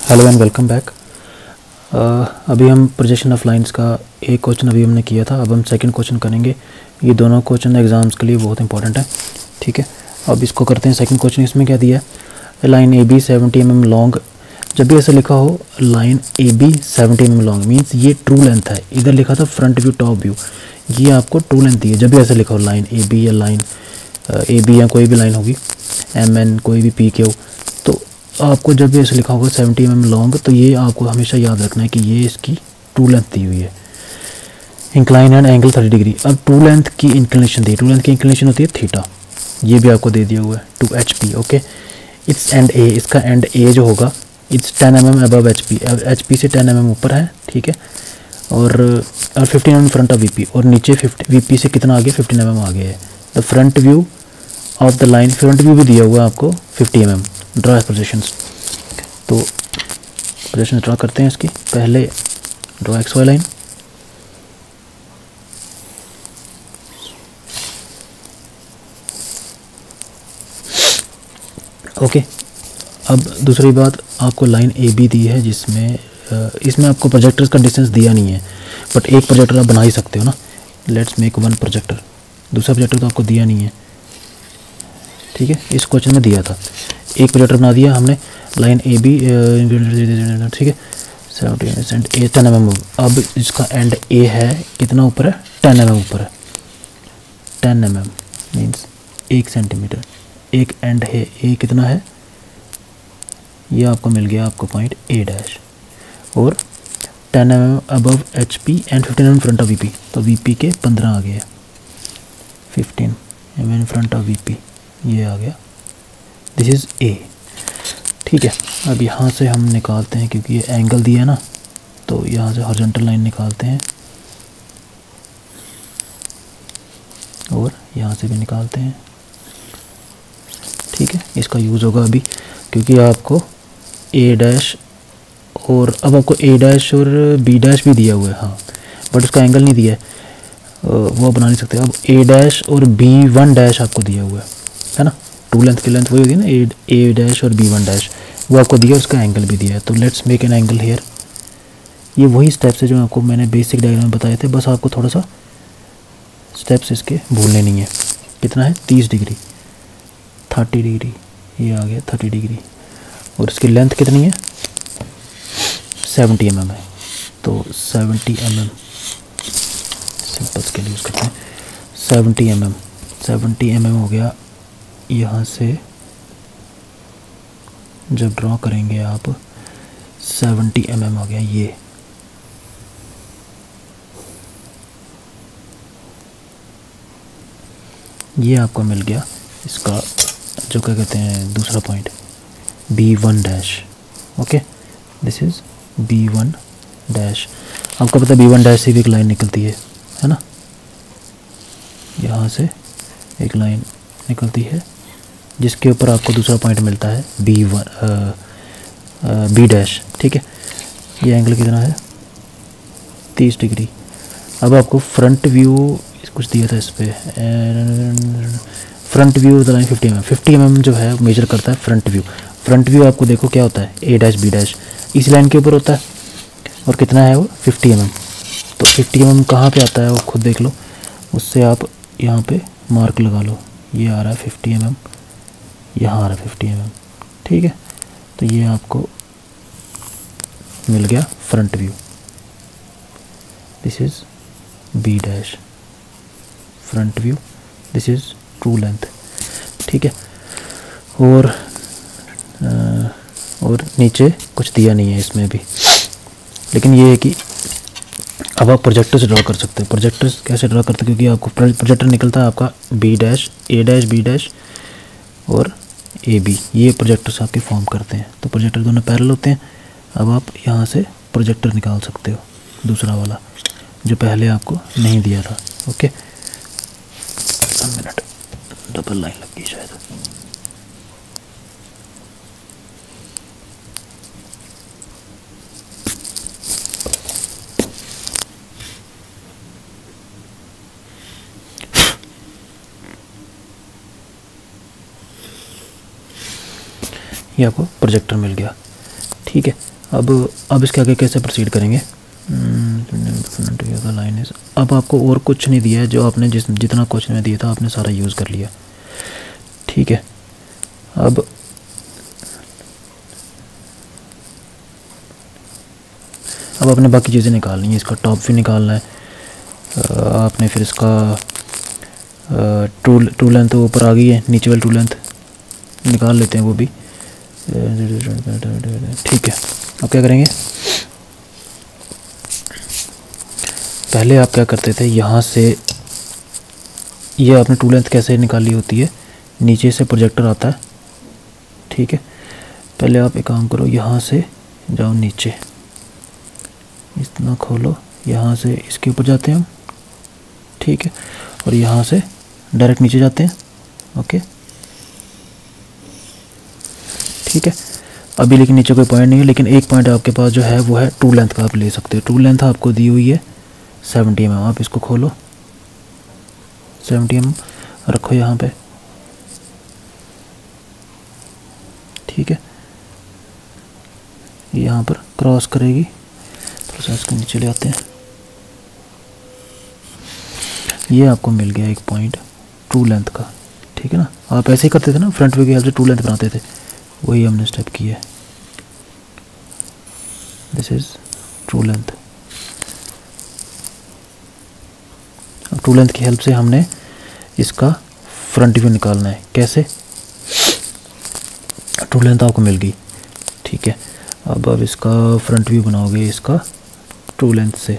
Hello and welcome back. अभी हम projection of lines का एक क्वेश्चन अभी हमने किया था। अब हम सेकंड क्वेश्चन करेंगे। ये दोनों क्वेश्चन एग्जाम्स के लिए बहुत इंपॉर्टेंट है, ठीक है। अब इसको करते हैं सेकंड क्वेश्चन। इसमें क्या दिया है, line A B 70 mm long. जब भी ऐसे लिखा हो line A B 70 mm long means ये ट्रू लेंथ है। इधर लिखा था फ्रंट व्यू टॉप व्यू, ये आपको ट्रू लेंथ दी है। जब भी ऐसे लिखा हो लाइन ए बी या लाइन ए बी या कोई भी लाइन होगी एम एन कोई भी पी के हो, तो आपको जब भी ऐसे लिखा होगा 70 mm लॉन्ग, तो ये आपको हमेशा याद रखना है कि ये इसकी ट्रू लेंथ दी हुई है। Incline and angle 30 degree. अब ट्रू लेंथ की इंक्लिनेशन दी, ट्रू लेंथ की इंक्लिनेशन होती है थीटा, ये भी आपको दे दिया हुआ है 2HP। ओके, इट्स एंड ए, इसका एंड ए जो होगा it's 10 mm above HP, HP से 10 mm ऊपर है, ठीक है। और 15 mm फ्रंट ऑफ VP, और नीचे 50 VP से कितना आगे 15 mm आगे है। The front view of the line, front view भी दिया हुआ है आपको 50 mm। ड्रा प्रोजेक्शंस, तो प्रोजेक्शन ड्रा करते हैं इसकी। पहले draw X Y line, okay. अब दूसरी बात, आपको लाइन ए बी दी है जिसमें इसमें आपको प्रोजेक्टर्स का डिस्टेंस दिया नहीं है, बट एक प्रोजेक्टर आप बना ही सकते हो ना। लेट्स मेक वन प्रोजेक्टर, दूसरा प्रोजेक्टर तो आपको दिया नहीं है, ठीक है। इस क्वेश्चन में दिया था, एक प्रोजेक्टर बना दिया हमने लाइन ए बी, ठीक है। 70 ए 10 mm। अब इसका एंड ए है कितना ऊपर है, 10 mm ऊपर है। 10 mm मीन्स 1 सेंटीमीटर। एक एंड है ए कितना है, ये आपको मिल गया आपको पॉइंट ए डैश, और 10 mm above HP and 15 mm front of VP, तो VP के 15 आ गया, 15 mm फ्रंट ऑफ VP ये आ गया। दिस इज़ ए, ठीक है। अब यहाँ से हम निकालते हैं, क्योंकि ये एंगल दिया है ना, तो यहाँ से हॉरिजॉन्टल लाइन निकालते हैं और यहाँ से भी निकालते हैं, ठीक है। इसका यूज़ होगा अभी, क्योंकि आपको ए डैश और अब आपको ए डैश और बी डैश भी दिया हुआ है, हाँ, बट उसका एंगल नहीं दिया है, वो बना नहीं सकते। अब ए डैश और B1 डैश आपको दिया हुआ है ना। टू लेंथ की लेंथ वही होगी ना, ए डैश और B1 डैश, वो आपको दिया, उसका एंगल भी दिया है। तो let's make an angle hair. ये वही स्टेप्स है जो आपको मैंने बेसिक डायग्राम में बताए थे, बस आपको थोड़ा सा स्टेप्स इसके भूलने नहीं है। कितना है, 30 डिग्री, 30 डिग्री, ये आ गया 30 डिग्री। और इसकी लेंथ कितनी है, 70 mm है, तो 70 mm सिंपल स्केल यूज़ करते हैं। 70 mm, 70 mm हो गया। यहाँ से जब ड्रॉ करेंगे आप 70 mm आ गया, ये आपको मिल गया इसका जो क्या कहते हैं दूसरा point, B1 dash. Okay, this is B1 dash. आपको पता है B1 डैश से भी एक लाइन निकलती है ना, यहाँ से एक लाइन निकलती है जिसके ऊपर आपको दूसरा पॉइंट मिलता है B डैश, ठीक है। ये एंगल कितना है, 30 डिग्री। अब आपको फ्रंट व्यू कुछ दिया था इस पर, front view of the line 50 mm। 50 mm जो है मेजर करता है फ्रंट व्यू। फ्रंट व्यू आपको देखो क्या होता है, ए डैश बी डैश इस लाइन के ऊपर होता है, और कितना है वो 50 mm। तो 50 mm कहाँ पे आता है वो खुद देख लो, उससे आप यहाँ पे मार्क लगा लो। ये आ रहा है 50 mm, यहाँ आ रहा है 50 mm, ठीक है। तो ये आपको मिल गया front view. This is B dash front view, this is true length, ठीक है। और नीचे कुछ दिया नहीं है इसमें भी, लेकिन ये है कि अब आप प्रोजेक्टर से ड्रा कर सकते हैं। प्रोजेक्टर्स कैसे ड्रा करते हैं, क्योंकि आपको प्रोजेक्टर निकलता है आपका B dash, A dash, B dash और AB, ये प्रोजेक्टर्स आपके फॉर्म करते हैं। तो प्रोजेक्टर दोनों पैरेलल होते हैं। अब आप यहाँ से प्रोजेक्टर निकाल सकते हो, दूसरा वाला जो पहले आपको नहीं दिया था। ओके, 1 मिनट, डबल लाइन लग गई शायद। ये आपको प्रोजेक्टर मिल गया, ठीक है। अब इसके आगे कैसे प्रोसीड करेंगे। लाइन है। अब आपको और कुछ नहीं दिया है, जो आपने जितना क्वेश्चन में दिया था आपने सारा यूज़ कर लिया, ठीक है। अब आपने बाकी चीज़ें निकालनी है। इसका टॉप व्यू निकालना है आपने, फिर इसका टू लेंथ ऊपर आ गई है, नीचे वाली टू लेंथ निकाल लेते हैं वो भी, ठीक है। अब क्या करेंगे, पहले आप क्या करते थे, यहाँ से ये आपने टू लेंथ कैसे निकाली होती है, नीचे से प्रोजेक्टर आता है, ठीक है। पहले आप एक काम करो, यहाँ से जाओ नीचे, इतना खोलो, यहाँ से इसके ऊपर जाते हैं हम, ठीक है, और यहाँ से डायरेक्ट नीचे जाते हैं, ओके, ठीक है। अभी लेकिन नीचे कोई पॉइंट नहीं है, लेकिन एक पॉइंट आपके पास जो है वो है टू लेंथ का, आप ले सकते हो। टू लेंथ आपको दी हुई है 70 mm, आप इसको खोलो, 70 mm रखो यहाँ पे, ठीक है। यहाँ पर क्रॉस करेगी, थोड़ा सा इसके नीचे ले आते हैं, ये आपको मिल गया एक पॉइंट टू लेंथ का, ठीक है ना। आप ऐसे ही करते थे ना, फ्रंट व्यू की हेल्प से टू लेंथ बनाते थे, वही हमने स्टेप किया है। This is true length. अब ट्रू लेंथ की हेल्प से हमने इसका फ्रंट व्यू निकालना है। कैसे, ट्रू लेंथ आपको मिल गई, ठीक है। अब इसका फ्रंट व्यू बनाओगे इसका ट्रू लेंथ से,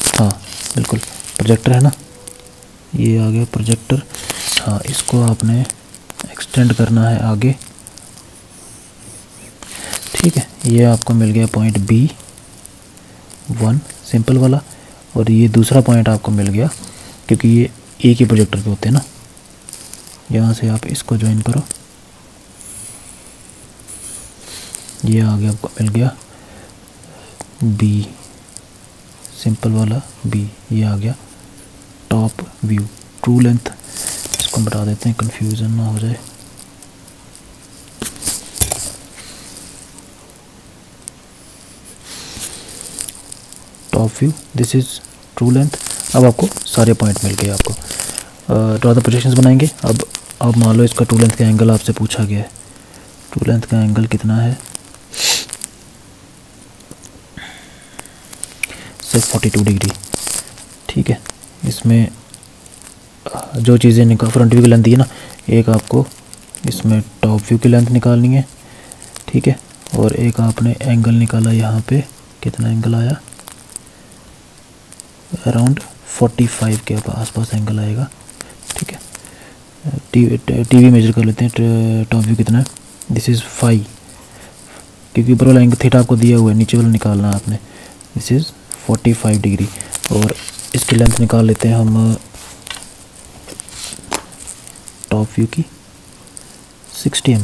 हाँ बिल्कुल, प्रोजेक्टर है ना, ये आ गया प्रोजेक्टर, हाँ इसको आपने एक्सटेंड करना है आगे, ठीक है। ये आपको मिल गया पॉइंट B1 सिंपल वाला, और ये दूसरा पॉइंट आपको मिल गया क्योंकि ये एक ही प्रोजेक्टर के होते हैं ना। यहाँ से आप इसको ज्वाइन करो, ये आगे आपको मिल गया B सिंपल वाला B, ये आ गया टॉप व्यू ट्रू लेंथ। इसको बता देते हैं कंफ्यूजन ना हो जाए। Top view, this is true length. अब आपको सारे पॉइंट मिल गए। आपको ड्रॉ द प्रोजेक्शंस बनाएंगे। अब मान लो इसका ट्रू लेंथ का एंगल आपसे पूछा गया है, ट्रू लेंथ का एंगल कितना है, सिर्फ 42 डिग्री, ठीक है। इसमें जो चीज़ें निकाल, फ्रंट व्यू की लेंथ दी है ना, एक आपको इसमें टॉप व्यू की लेंथ निकालनी है, ठीक है। और एक आपने एंगल निकाला, यहाँ पे कितना एंगल आया, अराउंड 45 के आसपास एंगल आएगा, ठीक है। टीवी मेजर कर लेते हैं, टॉप व्यू कितना है, दिस इज़ 5, क्योंकि ऊपर वाला एंगल थीटा आपको दिया हुआ है, नीचे वाला निकालना है आपने, दिस इज़ 45 डिग्री। और इसकी लेंथ निकाल लेते हैं हम टॉप व्यू की 60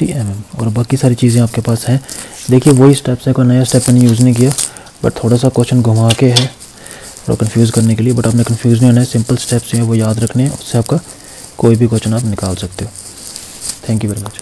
mm, और बाकी सारी चीज़ें आपके पास हैं। देखिए वही स्टेप्स है, कोई नया स्टेप मैंने यूज़ नहीं किया, बट थोड़ा सा क्वेश्चन घुमा के है थोड़ा कंफ्यूज करने के लिए, बट आपने कंफ्यूज नहीं होना है। सिंपल स्टेप्स हैं वो याद रखने हैं, उससे आपका कोई भी क्वेश्चन आप निकाल सकते हो। Thank you very much.